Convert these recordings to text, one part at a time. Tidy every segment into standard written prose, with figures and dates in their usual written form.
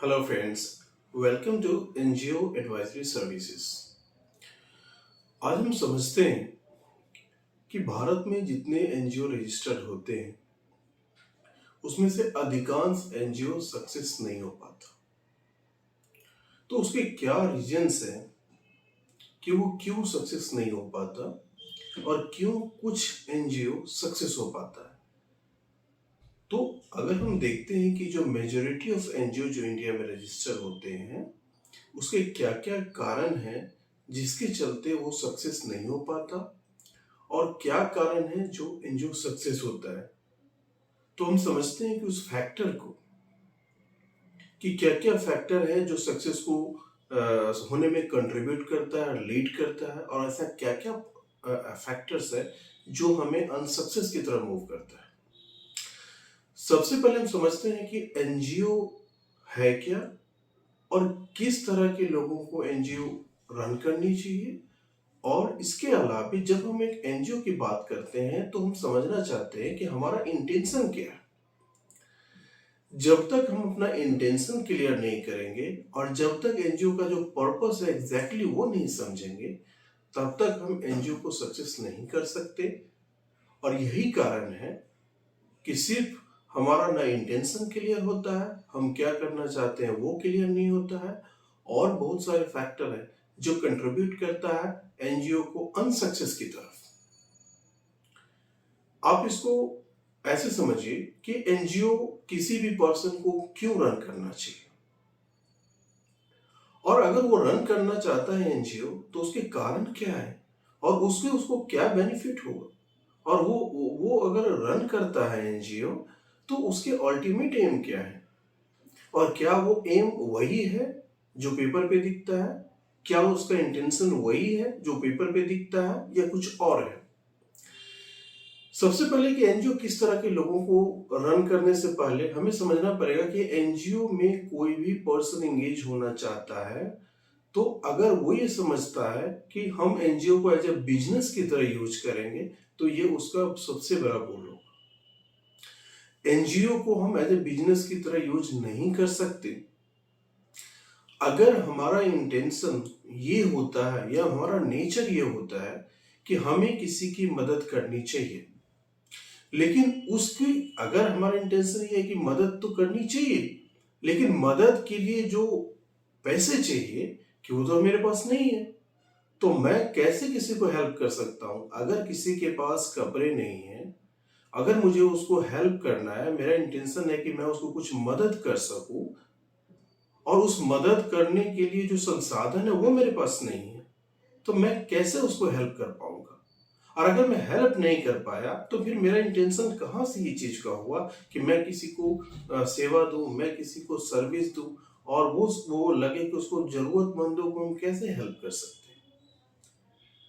Hello friends, welcome to NGO advisory services. आज हम समझते हैं कि भारत में जितने एनजीओ रजिस्टर्ड होते हैं उसमें से अधिकांश एनजीओ सक्सेस नहीं हो पाता। तो उसके क्या रीजंस हैं कि वो क्यों सक्सेस नहीं हो पाता और क्यों कुछ एनजीओ सक्सेस हो पाता है। तो अगर हम देखते हैं कि जो मेजॉरिटी ऑफ एनजीओ जो इंडिया में रजिस्टर होते हैं उसके क्या क्या कारण हैं जिसके चलते वो सक्सेस नहीं हो पाता और क्या कारण है जो एनजीओ सक्सेस होता है। तो हम समझते हैं कि उस फैक्टर को कि क्या क्या फैक्टर है जो सक्सेस को होने में कंट्रीब्यूट करता है, लीड करता है, और ऐसा क्या क्या फैक्टर्स है जो हमें अनसक्सेस की तरफ मूव करता है। सबसे पहले हम समझते हैं कि एनजीओ है क्या और किस तरह के लोगों को एनजीओ रन करनी चाहिए। और इसके अलावा जब हम एक एनजीओ की बात करते हैं तो हम समझना चाहते हैं कि हमारा इंटेंशन क्या है। जब तक हम अपना इंटेंशन क्लियर नहीं करेंगे और जब तक एनजीओ का जो पर्पस है एग्जैक्टली वो नहीं समझेंगे तब तक हम एनजीओ को सक्सेस नहीं कर सकते। और यही कारण है कि सिर्फ हमारा ना इंटेंशन क्लियर होता है, हम क्या करना चाहते हैं वो क्लियर नहीं होता है, और बहुत सारे फैक्टर हैं जो कंट्रीब्यूट करता है एनजीओ को अनसक्सेस की तरफ। आप इसको ऐसे समझिए कि एनजीओ किसी भी पर्सन को क्यों रन करना चाहिए, और अगर वो रन करना चाहता है एनजीओ तो उसके कारण क्या है और उसके उसको क्या बेनिफिट होगा, और वो अगर रन करता है एनजीओ तो उसके अल्टीमेट एम क्या है, और क्या वो एम वही है जो पेपर पे दिखता है, क्या उसका इंटेंशन वही है जो पेपर पे दिखता है या कुछ और है। सबसे पहले कि एनजीओ किस तरह के लोगों को रन करने से पहले हमें समझना पड़ेगा कि एनजीओ में कोई भी पर्सन एंगेज होना चाहता है तो अगर वो ये समझता है कि हम एनजीओ को एज ए बिजनेस की तरह यूज करेंगे तो ये उसका सबसे बड़ा भूल होगा। एनजीओ को हम एज ए बिजनेस की तरह यूज नहीं कर सकते। अगर हमारा इंटेंशन ये होता है या हमारा नेचर ये होता है कि हमें किसी की मदद करनी चाहिए, लेकिन उसकी अगर हमारा इंटेंशन ये है कि मदद तो करनी चाहिए लेकिन मदद के लिए जो पैसे चाहिए कि वो तो मेरे पास नहीं है, तो मैं कैसे किसी को हेल्प कर सकता हूं। अगर किसी के पास कपड़े नहीं है, अगर मुझे उसको हेल्प करना है, मेरा इंटेंशन है कि मैं उसको कुछ मदद कर सकूं, और उस मदद करने के लिए जो संसाधन है वो मेरे पास नहीं है, तो मैं कैसे उसको हेल्प कर पाऊंगा। और अगर मैं हेल्प नहीं कर पाया तो फिर मेरा इंटेंशन कहाँ से ये चीज का हुआ कि मैं किसी को सेवा दूं, मैं किसी को सर्विस दूं, और वो लगे कि उसको जरूरतमंदों को हम कैसे हेल्प कर सकते हैं।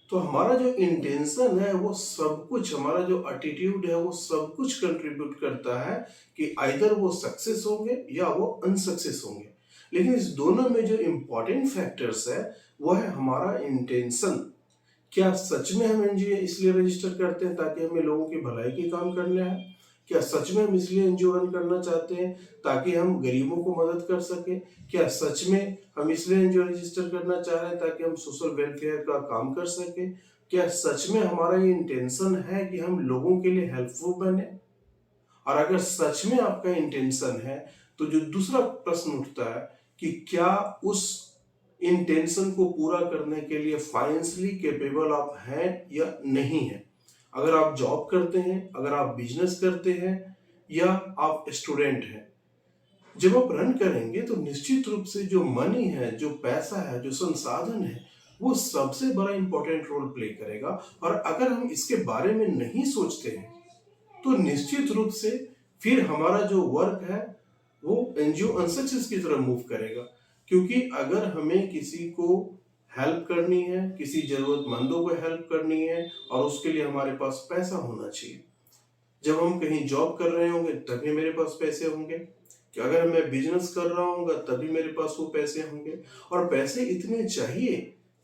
तो हमारा जो इंटेंशन है वो सब कुछ, हमारा जो एटीट्यूड है वो सब कुछ कंट्रीब्यूट करता है कि आइदर वो सक्सेस होंगे या वो अनसक्सेस होंगे। लेकिन इस दोनों में जो इंपॉर्टेंट फैक्टर्स है वो है हमारा इंटेंशन। क्या सच में हम एनजीओ इसलिए रजिस्टर करते हैं ताकि हमें लोगों की भलाई के काम करना है? क्या सच में हम इसलिए एनजीओ रन करना चाहते हैं ताकि हम गरीबों को मदद कर सकें? क्या सच में हम इसलिए एनजीओ रजिस्टर करना चाह रहे हैं ताकि हम सोशल वेलफेयर का काम कर सकें? क्या सच में हमारा ये इंटेंशन है कि हम लोगों के लिए हेल्पफुल बने? और अगर सच में आपका इंटेंशन है तो जो दूसरा प्रश्न उठता है कि क्या उस इंटेंशन को पूरा करने के लिए फाइनेंशियली कैपेबल आप हैं या नहीं है। अगर आप जॉब करते हैं, अगर आप बिजनेस करते हैं, या आप स्टूडेंट हैं, जब आप रन करेंगे तो निश्चित रूप से जो मनी है, जो पैसा है, जो संसाधन है, वो सबसे बड़ा इंपॉर्टेंट रोल प्ले करेगा। और अगर हम इसके बारे में नहीं सोचते हैं तो निश्चित रूप से फिर हमारा जो वर्क है वो एनजीओ अनसक्सेस की तरफ मूव करेगा। क्योंकि अगर हमें किसी को हेल्प करनी है, किसी जरूरतमंदों को हेल्प करनी है, और उसके लिए हमारे पास पैसा होना चाहिए। जब हम कहीं जॉब कर रहे होंगे तभी मेरे पास पैसे होंगे, कि अगर मैं बिजनेस कर रहा हूँ तभी मेरे पास वो पैसे होंगे, और पैसे इतने चाहिए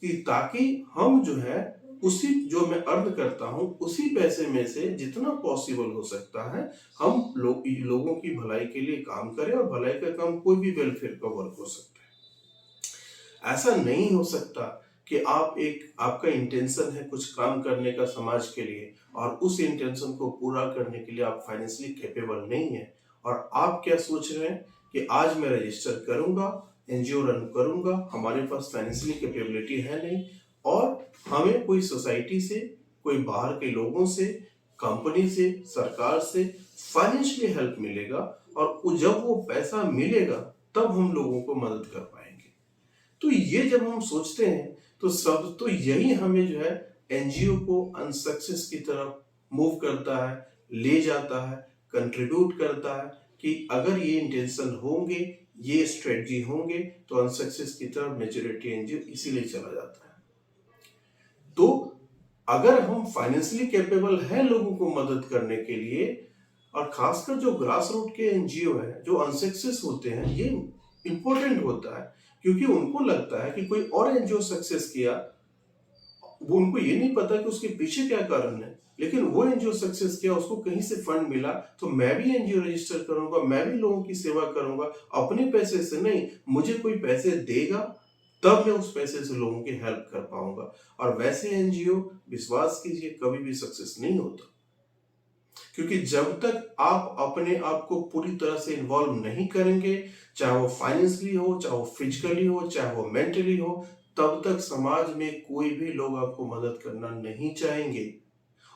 कि ताकि हम जो है उसी जो मैं अर्न करता हूँ उसी पैसे में से जितना पॉसिबल हो सकता है हम लोगों की भलाई के लिए काम करें, और भलाई का काम कोई भी वेलफेयर का वर्क हो सकता है। ऐसा नहीं हो सकता कि आपका इंटेंशन है कुछ काम करने का समाज के लिए, और उस इंटेंशन को पूरा करने के लिए आप फाइनेंशियली कैपेबल नहीं है, और आप क्या सोच रहे हैं कि आज मैं रजिस्टर करूंगा, एनजीओ रन करूंगा, हमारे पास फाइनेंशियली कैपेबिलिटी है नहीं, और हमें कोई सोसाइटी से, कोई बाहर के लोगों से, कंपनी से, सरकार से फाइनेंशियली हेल्प मिलेगा, और जब वो पैसा मिलेगा तब हम लोगों को मदद कर पाएंगे। तो ये जब हम सोचते हैं तो यही हमें जो है एनजीओ को अनसक्सेस की तरफ मूव करता है, ले जाता है, कंट्रीब्यूट करता है कि अगर ये इंटेंशन होंगे, ये स्ट्रेटजी होंगे तो अनसक्सेस की तरफ मेजॉरिटी एनजीओ इसीलिए चला जाता है। तो अगर हम फाइनेंशियली कैपेबल हैं लोगों को मदद करने के लिए, और खासकर जो ग्रास रूट के एनजीओ हैं जो अनसक्सेस होते हैं, ये इंपॉर्टेंट होता है क्योंकि उनको लगता है कि कोई और एनजीओ सक्सेस किया, वो उनको ये नहीं पता कि उसके पीछे क्या कारण है, लेकिन वो एनजीओ सक्सेस किया, उसको कहीं से फंड मिला, तो मैं भी एनजीओ रजिस्टर करूंगा, मैं भी लोगों की सेवा करूंगा, अपने पैसे से नहीं, मुझे कोई पैसे देगा तब मैं उस पैसे से लोगों की हेल्प कर पाऊंगा। और वैसे एनजीओ, विश्वास कीजिए, कभी भी सक्सेस नहीं होता, क्योंकि जब तक आप अपने आप को पूरी तरह से इन्वॉल्व नहीं करेंगे, चाहे वो फाइनेंशियली हो, चाहे वो फिजिकली हो, चाहे वो मेंटली हो, तब तक समाज में कोई भी लोग आपको मदद करना नहीं चाहेंगे।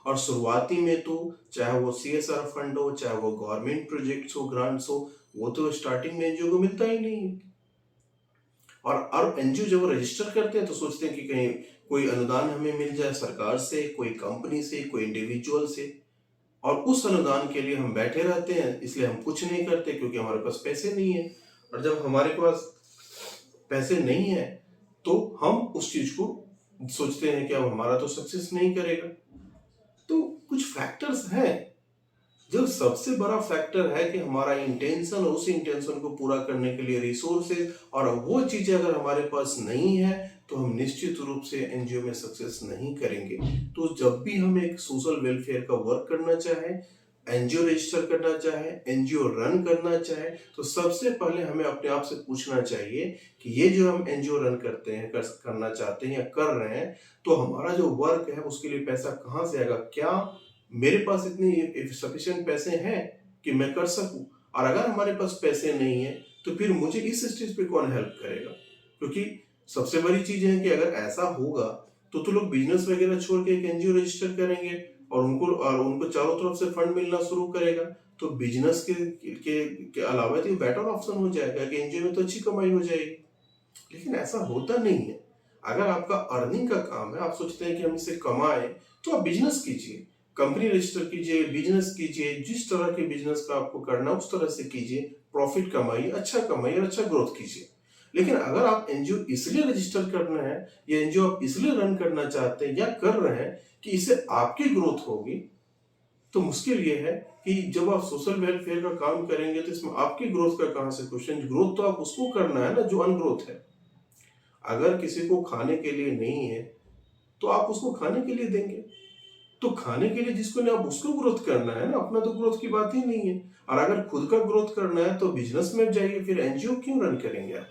और शुरुआती में तो चाहे वो सीएसआर फंड हो, चाहे वो गवर्नमेंट प्रोजेक्ट्स हो, ग्रांट्स हो, वो तो स्टार्टिंग में एनजीओ को मिलता ही नहीं है। और एनजीओ जब रजिस्टर करते हैं तो सोचते हैं कि कहीं कोई अनुदान हमें मिल जाए सरकार से, कोई कंपनी से, कोई इंडिविजुअल से, और उस अनुदान के लिए हम बैठे रहते हैं, इसलिए हम कुछ नहीं करते क्योंकि हमारे पास पैसे नहीं है। और जब हमारे पास पैसे नहीं है तो हम उस चीज को सोचते हैं कि अब हमारा तो सक्सेस नहीं करेगा। तो कुछ फैक्टर्स हैं। जो सबसे बड़ा फैक्टर है कि हमारा इंटेंशन, उस इंटेंशन को पूरा करने के लिए रिसोर्सेज, और वो चीजें अगर हमारे पास नहीं है तो हम निश्चित रूप से एनजीओ में सक्सेस नहीं करेंगे। तो जब भी हम एक सोशल वेलफेयर का वर्क करना चाहें, एनजीओ रजिस्टर करना चाहे, एनजीओ रन करना चाहे, तो सबसे पहले हमें अपने आप से पूछना चाहिए कि ये जो हम एनजीओ रन करते हैं, करना चाहते हैं या कर रहे हैं, तो हमारा जो वर्क है उसके लिए पैसा कहाँ से आएगा? क्या मेरे पास इतनी सफिशिएंट पैसे हैं कि मैं कर सकूं? और अगर हमारे पास पैसे नहीं है तो फिर मुझे इस स्टेज पे कौन हेल्प करेगा? क्योंकि सबसे बड़ी चीज है कि अगर ऐसा होगा तो लोग बिजनेस वगैरह छोड़ के एक एनजीओ रजिस्टर करेंगे, और उनको चारों तरफ से फंड मिलना शुरू करेगा, तो बिजनेस के अलावा तो बेटर ऑप्शन हो जाएगा कि एनजीओ में तो अच्छी कमाई हो जाएगी। लेकिन ऐसा होता नहीं है। अगर आपका अर्निंग का काम है, आप सोचते हैं कि हम इसे कमाएं, तो आप बिजनेस कीजिए, कंपनी रजिस्टर कीजिए, बिजनेस कीजिए, जिस तरह के बिजनेस का आपको करना उस तरह से कीजिए, प्रॉफिट कमाइए, अच्छा कमाइए और अच्छा ग्रोथ कीजिए। लेकिन अगर आप एनजीओ इसलिए रजिस्टर करना है या एनजीओ आप इसलिए रन करना चाहते हैं या कर रहे हैं कि इससे आपकी ग्रोथ होगी, तो मुश्किल ये है कि जब आप सोशल वेलफेयर का काम करेंगे तो इसमें आपकी ग्रोथ का कहां से क्वेश्चन? ग्रोथ तो आप उसको करना है ना जो अनग्रोथ है। अगर किसी को खाने के लिए नहीं है तो आप उसको खाने के लिए देंगे, तो खाने के लिए जिसको नहीं, आप उसको ग्रोथ करना है ना, अपना तो ग्रोथ की बात ही नहीं है। और अगर खुद का ग्रोथ करना है तो बिजनेस में जाइए, फिर एनजीओ क्यों रन करेंगे आप?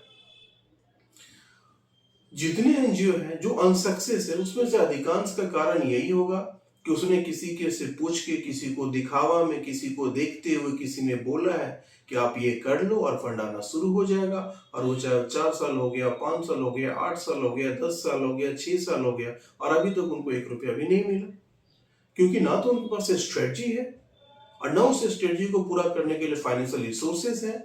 जितने एनजीओ हैं जो अनसक्सेस है उसमें से अधिकांश का कारण यही होगा कि उसने किसी के से पूछ के, किसी को दिखावा में, किसी को देखते हुए किसी ने बोला है कि आप ये कर लो और फंड आना शुरू हो जाएगा, और वो चाहे 4 साल हो गया, 5 साल हो गया, 8 साल हो गया, 10 साल हो गया, 6 साल हो गया, और अभी तक उनको 1 रुपया भी नहीं मिला, क्योंकि ना तो उनके पास स्ट्रेटजी है, और ना उस स्ट्रेटजी को पूरा करने के लिए फाइनेंशियल रिसोर्सेस है,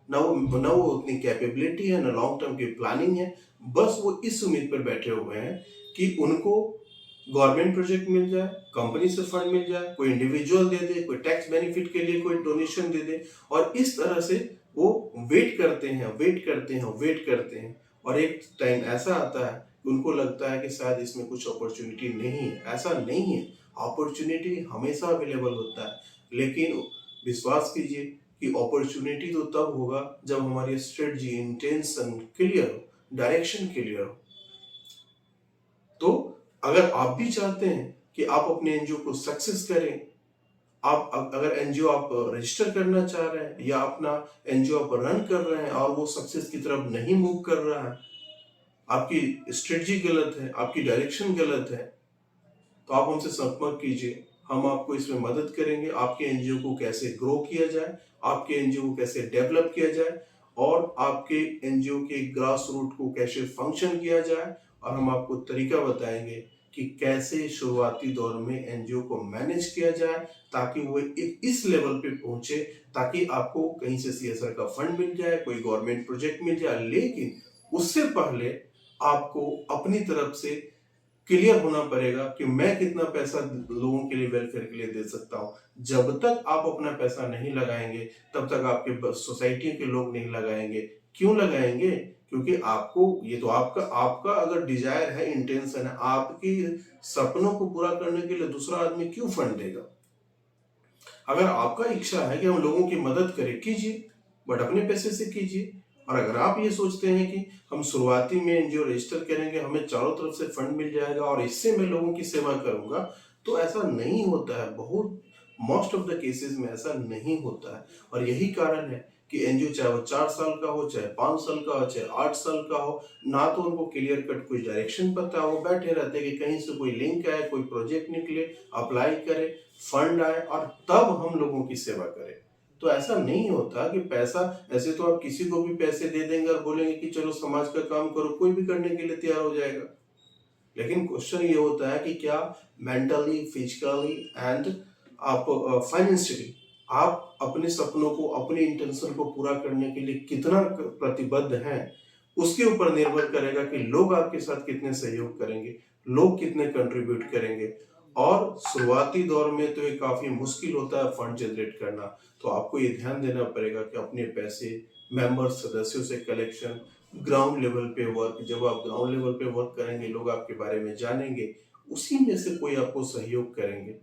ना वो उतनी कैपेबिलिटी है, ना लॉन्ग टर्म की प्लानिंग है। बस वो इस उम्मीद पर बैठे हुए हैं कि उनको गवर्नमेंट प्रोजेक्ट मिल जाए, कंपनी से फंड मिल जाए, कोई इंडिविजुअल दे दे, कोई टैक्स बेनिफिट के लिए कोई डोनेशन दे दे, और इस तरह से वो वेट करते हैं, वेट करते हैं, वेट करते हैं, और एक टाइम ऐसा आता है कि उनको लगता है कि शायद इसमें कुछ अपॉर्चुनिटी नहीं है। ऐसा नहीं है, अपॉर्चुनिटी हमेशा अवेलेबल होता है, लेकिन विश्वास कीजिए कि अपॉर्चुनिटी तो तब होगा जब हमारी स्ट्रेटजी, इंटेंशन क्लियर हो, डायरेक्शन क्लियर हो। तो अगर आप भी चाहते हैं कि आप अपने एनजीओ को सक्सेस करें, अगर एनजीओ आप रजिस्टर करना चाह रहे हैं या अपना एनजीओ आप रन कर रहे हैं और वो सक्सेस की तरफ नहीं मूव कर रहा है, आपकी स्ट्रेटजी गलत है, आपकी डायरेक्शन गलत है, तो आप हमसे संपर्क कीजिए। हम आपको इसमें मदद करेंगे। आपके एनजीओ को कैसे ग्रो किया जाए, आपके एनजीओ को कैसे डेवलप किया जाए और आपके एनजीओ के ग्रास रूट को कैसे फंक्शन किया जाए, और हम आपको तरीका बताएंगे कि कैसे शुरुआती दौर में एनजीओ को मैनेज किया जाए ताकि वो एक इस लेवल पे पहुंचे ताकि आपको कहीं से सीएसआर का फंड मिल जाए, कोई गवर्नमेंट प्रोजेक्ट मिल जाए, लेकिन उससे पहले आपको अपनी तरफ से क्लियर होना पड़ेगा कि मैं कितना पैसा लोगों के लिए, वेलफेयर के लिए दे सकता हूं। जब तक आप अपना पैसा नहीं लगाएंगे तब तक आपके सोसाइटी के लोग नहीं लगाएंगे। क्यों लगाएंगे? क्योंकि आपको ये तो आपका आपका अगर डिजायर है, इंटेंशन है, आपकी सपनों को पूरा करने के लिए दूसरा आदमी क्यों फंड देगा? अगर आपका इच्छा है कि हम लोगों की मदद करें, कीजिए, बट अपने पैसे से कीजिए। और अगर आप ये सोचते हैं कि हम शुरुआती में एनजीओ रजिस्टर करेंगे, हमें चारों तरफ से फंड मिल जाएगा और इससे मैं लोगों की सेवा करूंगा, तो ऐसा नहीं होता है। बहुत मोस्ट ऑफ द केसेस में ऐसा नहीं होता है। और यही कारण है कि एनजीओ चाहे वो 4 साल का हो, चाहे 5 साल का हो, चाहे 8 साल का हो, ना तो उनको क्लियर कट कोई डायरेक्शन पता हो, बैठे रहते हैं कि कहीं से कोई लिंक आए, कोई प्रोजेक्ट निकले, अप्लाई करें, फंड आए और तब हम लोगों की सेवा करें। तो ऐसा नहीं होता कि पैसा, ऐसे तो आप किसी को भी पैसे दे देंगे और बोलेंगे कि चलो समाज का काम करो, कोई भी करने के लिए तैयार हो जाएगा। लेकिन क्वेश्चन ये होता है कि क्या मेंटली, फिजिकली एंड आप फाइनेंशियली आप अपने सपनों को, अपने इंटेंशन को पूरा करने के लिए कितना प्रतिबद्ध हैं, उसके ऊपर निर्भर करेगा कि लोग आपके साथ कितने सहयोग करेंगे, लोग कितने कंट्रीब्यूट करेंगे। और शुरुआती दौर में तो ये काफी मुश्किल होता है फंड जनरेट करना, तो आपको ये ध्यान देना पड़ेगा कि अपने पैसे मेंबर सदस्यों से कलेक्शन, ग्राउंड लेवल पे वर्क, जब आप ग्राउंड लेवल पे वर्क करेंगे, लोग आपके बारे में जानेंगे, उसी में से कोई आपको सहयोग करेंगे।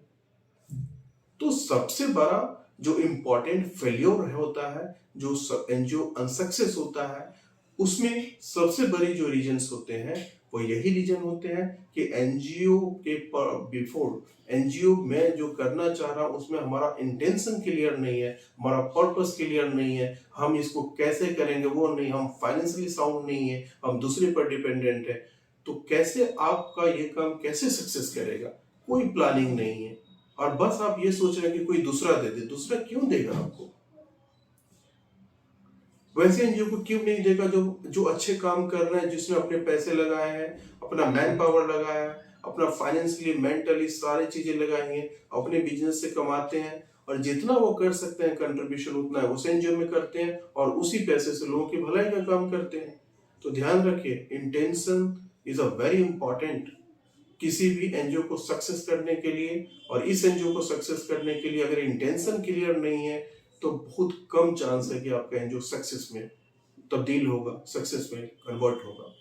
तो सबसे बड़ा जो इम्पोर्टेंट फेल्योर होता है, जो एनजीओ अनसक्सेस होता है, उसमें सबसे बड़ी जो रीजंस होते हैं वो यही रीजन होते हैं कि एनजीओ के बिफोर एनजीओ में जो करना चाह रहा हूं उसमें हमारा इंटेंशन क्लियर नहीं है, हमारा पर्पस क्लियर नहीं है, हम इसको कैसे करेंगे वो नहीं, हम फाइनेंशियली साउंड नहीं है, हम दूसरे पर डिपेंडेंट है। तो कैसे आपका ये काम कैसे सक्सेस करेगा? कोई प्लानिंग नहीं है और बस आप ये सोच रहे हैं कि कोई दूसरा दे दे। दूसरा क्यों देगा आपको? वैसे एनजीओ को क्यों नहीं देगा जो जो अच्छे काम कर रहे हैं, जिसने अपने पैसे लगाए हैं, अपना मैन पावर लगाया है, अपना फाइनेंशियली, मेंटली सारी चीजें लगाई हैं, अपने बिजनेस से कमाते हैं और जितना वो कर सकते हैं कंट्रीब्यूशन उतना है उस एनजीओ में करते हैं और उसी पैसे से लोगों की भलाई का काम करते हैं। तो ध्यान रखिए, intention is a very important किसी भी एनजीओ को सक्सेस करने के लिए। और इस एनजीओ को सक्सेस करने के लिए अगर इंटेंशन क्लियर नहीं है तो बहुत कम चांस है कि आपका एनजीओ सक्सेस में तब्दील होगा, सक्सेस में कन्वर्ट होगा।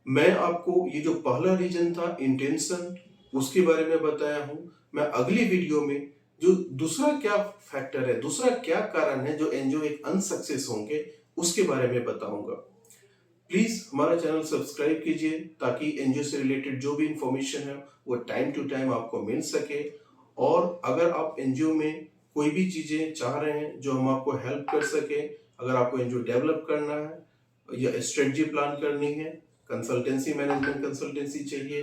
मैं आपको ये जो पहला रीजन था इंटेंशन, उसके बारे में बताया हूं। मैं अगली वीडियो में जो दूसरा क्या फैक्टर है, दूसरा क्या कारण है जो एनजीओ एक अनसक्सेस होंगे, उसके बारे में बताऊंगा। प्लीज हमारा चैनल सब्सक्राइब कीजिए ताकि एनजीओ से रिलेटेड जो भी इंफॉर्मेशन है वो टाइम टू टाइम आपको मिल सके। और अगर आप एनजीओ में कोई भी चीजें चाह रहे हैं जो हम आपको हेल्प कर सके, अगर आपको एनजीओ डेवलप करना है या स्ट्रेटजी प्लान करनी है, कंसल्टेंसी, मैनेजमेंट कंसल्टेंसी चाहिए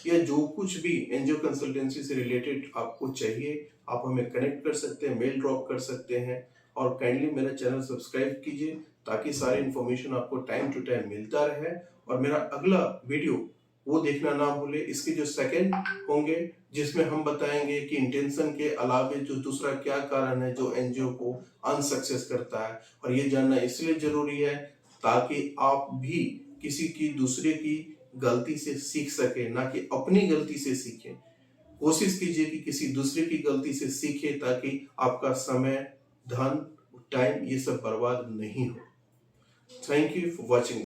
या जो कुछ भी एनजीओ कंसल्टेंसी से रिलेटेड आपको चाहिए, आप हमें कनेक्ट कर सकते हैं, मेल ड्रॉप कर सकते हैं। और काइंडली मेरा चैनल सब्सक्राइब कीजिए ताकि सारी इन्फॉर्मेशन आपको टाइम टू टाइम मिलता रहे। और मेरा अगला वीडियो वो देखना ना भूले, इसके जो सेकंड होंगे जिसमें हम बताएंगे कि इंटेंशन के अलावे जो दूसरा क्या कारण है जो एनजीओ को अनसक्सेस करता है। और ये जानना इसलिए जरूरी है ताकि आप भी किसी की, दूसरे की गलती से सीख सके, ना कि अपनी गलती से सीखें। कोशिश कीजिए कि किसी दूसरे की गलती से सीखे ताकि आपका समय, धन, टाइम ये सब बर्बाद नहीं हो। Thank you for watching.